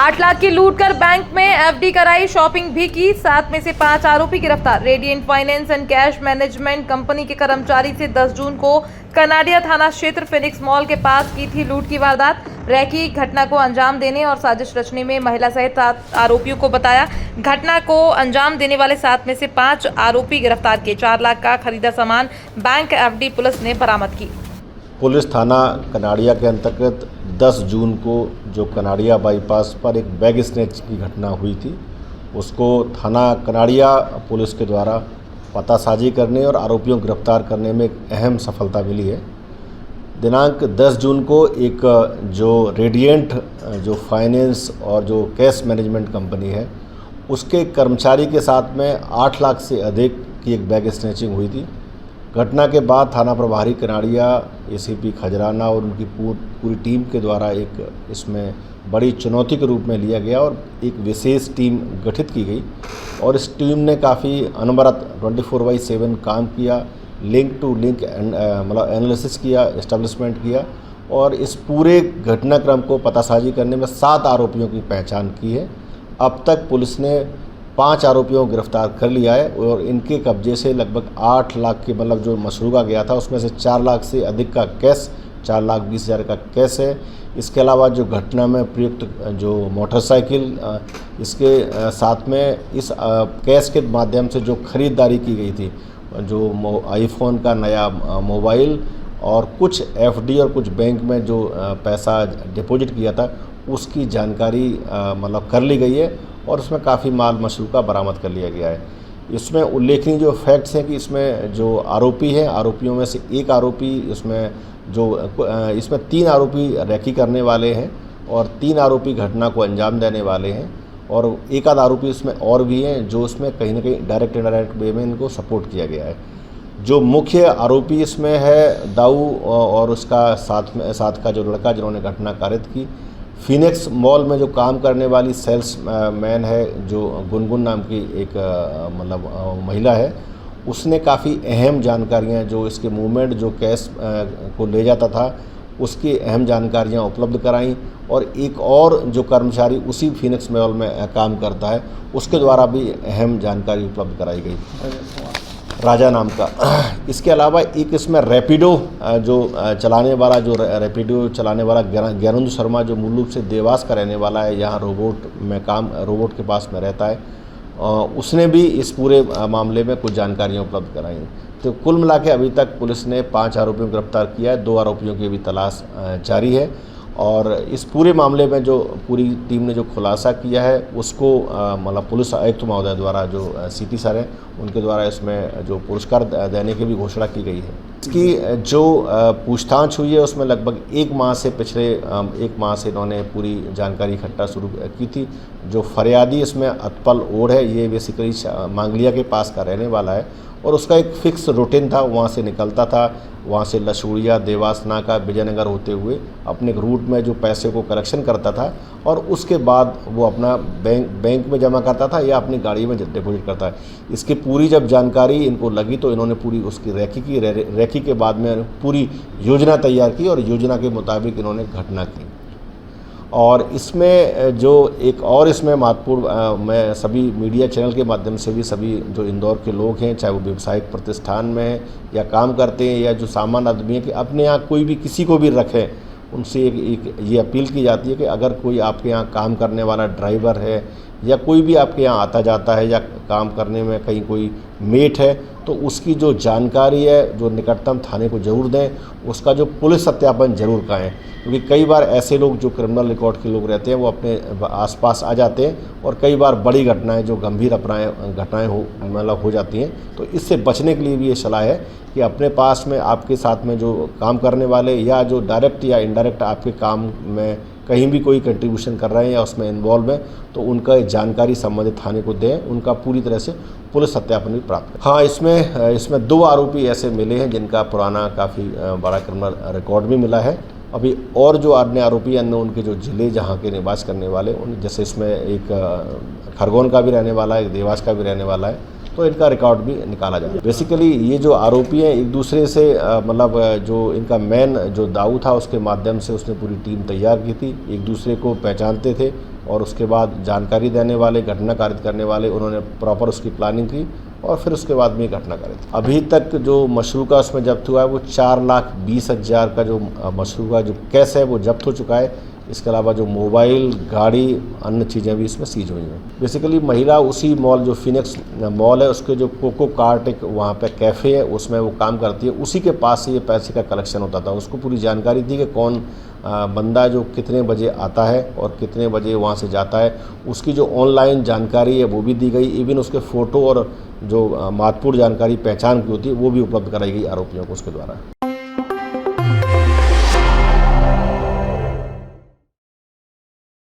8 लाख की लूट कर बैंक में एफडी कराई, शॉपिंग भी की। 7 में से 5 आरोपी गिरफ्तार। Radiant finance and cash management company के कर्मचारी से 10 जून को कनाडिया थाना क्षेत्र फिनिक्स मॉल के पास की थी लूट की वारदात। रैकी घटना को अंजाम देने और साजिश रचने में महिला सहित 7 आरोपियों को बताया। घटना को अंजाम देने वाले 7 में से 5 आरोपी गिरफ्तार किए। 4 लाख का खरीदा सामान बैंक एफडी पुलिस ने बरामद की। पुलिस थाना कनाड़िया के अंतर्गत 10 जून को जो कनाड़िया बाईपास पर एक बैग स्नैच की घटना हुई थी, उसको थाना कनाड़िया पुलिस के द्वारा पतासाजी करने और आरोपियों को गिरफ्तार करने में एक अहम सफलता मिली है। दिनांक 10 जून को एक जो रेडिएंट जो फाइनेंस और जो कैश मैनेजमेंट कंपनी है, उसके कर्मचारी के साथ में 8 लाख से अधिक की एक बैग स्नैचिंग हुई थी। घटना के बाद थाना प्रभारी कनाड़िया, एसीपी खजराना और उनकी पूरी टीम के द्वारा एक इसमें बड़ी चुनौती के रूप में लिया गया और एक विशेष टीम गठित की गई और इस टीम ने काफ़ी अनवरत 24/7 काम किया, लिंक टू लिंक मतलब एनालिसिस किया, एस्टेब्लिशमेंट किया और इस पूरे घटनाक्रम को पतासाजी करने में 7 आरोपियों की पहचान की है। अब तक पुलिस ने 5 आरोपियों को गिरफ्तार कर लिया है और इनके कब्जे से लगभग 8 लाख के मतलब जो मसरूका गया था उसमें से 4 लाख से अधिक का कैश, 4,20,000 का कैश है। इसके अलावा जो घटना में प्रयुक्त जो मोटरसाइकिल, इसके साथ में इस कैश के माध्यम से जो खरीदारी की गई थी, जो आईफोन का नया मोबाइल और कुछ एफडी और कुछ बैंक में जो पैसा डिपॉजिट किया था, उसकी जानकारी मतलब कर ली गई है और उसमें काफ़ी माल मशरूका बरामद कर लिया गया है। इसमें उल्लेखनीय जो फैक्ट्स हैं कि इसमें जो आरोपी हैं, आरोपियों में से एक आरोपी इसमें 3 आरोपी रैकी करने वाले हैं और 3 आरोपी घटना को अंजाम देने वाले हैं और एक आध आरोपी इसमें और भी हैं जो इसमें कहीं ना कहीं डायरेक्ट इनडायरेक्ट वे में इनको सपोर्ट किया गया है। जो मुख्य आरोपी इसमें है दाऊ और उसका साथ का जो लड़का जिन्होंने घटना कारित की। फिनिक्स मॉल में जो काम करने वाली सेल्स मैन है, जो गुनगुन नाम की एक मतलब महिला है, उसने काफ़ी अहम जानकारियां जो इसके मूवमेंट, जो कैश को ले जाता था, उसकी अहम जानकारियां उपलब्ध कराईं और एक और जो कर्मचारी उसी फिनिक्स मॉल में काम करता है, उसके द्वारा भी अहम जानकारी उपलब्ध कराई गई, राजा नाम का। इसके अलावा एक इसमें रैपिडो जो चलाने वाला ज्ञानेंद्र शर्मा, जो मूल रूप से देवास का रहने वाला है, यहाँ रोबोट के पास में रहता है, उसने भी इस पूरे मामले में कुछ जानकारियाँ उपलब्ध कराई। तो कुल मिला के अभी तक पुलिस ने 5 आरोपियों को गिरफ्तार किया है, 2 आरोपियों की भी तलाश जारी है और इस पूरे मामले में जो पूरी टीम ने जो खुलासा किया है उसको मतलब पुलिस आयुक्त महोदय द्वारा, जो सीपी सर हैं, उनके द्वारा इसमें जो पुरस्कार देने की भी घोषणा की गई है। इसकी जो पूछताछ हुई है उसमें लगभग पिछले 1 माह से इन्होंने पूरी जानकारी इकट्ठा शुरू की थी। जो फरियादी इसमें अतपल ओढ़ है, ये बेसिकली मांगलिया के पास का रहने वाला है और उसका एक फिक्स रूटीन था, वहाँ से निकलता था, वहाँ से लसूड़िया, देवास नाका, विजयनगर होते हुए अपने रूट में जो पैसे को कलेक्शन करता था और उसके बाद वो अपना बैंक में जमा करता था या अपनी गाड़ी में डिपॉजिट करता है। इसकी पूरी जब जानकारी इनको लगी तो इन्होंने पूरी उसकी रैकी के बाद में पूरी योजना तैयार की और योजना के मुताबिक इन्होंने घटना की। और इसमें जो एक और इसमें महत्वपूर्ण, मैं सभी मीडिया चैनल के माध्यम से भी सभी जो इंदौर के लोग हैं, चाहे वो व्यावसायिक प्रतिष्ठान में हैं या काम करते हैं या जो सामान्य आदमी है, कि अपने यहाँ कोई भी किसी को भी रखें, उनसे एक ये अपील की जाती है कि अगर कोई आपके यहाँ काम करने वाला ड्राइवर है या कोई भी आपके यहाँ आता जाता है या काम करने में कहीं कोई मेट है, तो उसकी जो जानकारी है जो निकटतम थाने को ज़रूर दें, उसका जो पुलिस सत्यापन जरूर कराएं, क्योंकि कई बार ऐसे लोग जो क्रिमिनल रिकॉर्ड के लोग रहते हैं वो अपने आसपास आ जाते हैं और कई बार बड़ी घटनाएं, जो गंभीर घटनाएं हो जाती हैं। तो इससे बचने के लिए भी ये सलाह है कि अपने पास में आपके साथ में जो काम करने वाले या जो डायरेक्ट या इनडायरेक्ट आपके काम में कहीं भी कोई कंट्रीब्यूशन कर रहे हैं या उसमें इन्वॉल्व हैं, तो उनका जानकारी संबंधित थाने को दें, उनका पूरी तरह से पुलिस सत्यापन भी प्राप्त करें। हाँ, इसमें 2 आरोपी ऐसे मिले हैं जिनका पुराना काफ़ी बड़ा क्रिमिनल रिकॉर्ड भी मिला है। अभी और जो अन्य आरोपी, अन्य उनके जो ज़िले जहाँ के निवास करने वाले, उन जैसे इसमें एक खरगोन का भी रहने वाला है, एक देवास का भी रहने वाला है तो इनका रिकॉर्ड भी निकाला जाए। बेसिकली ये जो आरोपी हैं एक दूसरे से मतलब जो इनका मेन जो दाऊ था उसके माध्यम से उसने पूरी टीम तैयार की थी, एक दूसरे को पहचानते थे और उसके बाद जानकारी देने वाले, घटना कारित करने वाले, उन्होंने प्रॉपर उसकी प्लानिंग की और फिर उसके बाद में ये घटना करी। अभी तक जो मशरूका उसमें जब्त हुआ है वो 4,20,000 का जो मशरूका जो कैश है वो जब्त हो चुका है। इसके अलावा जो मोबाइल, गाड़ी, अन्य चीज़ें भी इसमें सीज हुई हैं। बेसिकली महिला उसी मॉल जो फिनिक्स मॉल है उसके जो कोको कार्ट एक वहाँ पे कैफ़े है उसमें वो काम करती है, उसी के पास से ये पैसे का कलेक्शन होता था। उसको पूरी जानकारी थी कि कौन बंदा जो कितने बजे आता है और कितने बजे वहाँ से जाता है, उसकी जो ऑनलाइन जानकारी है वो भी दी गई। इवन उसके फ़ोटो और जो महत्वपूर्ण जानकारी पहचान की होती है वो भी उपलब्ध कराई गई आरोपियों को उसके द्वारा।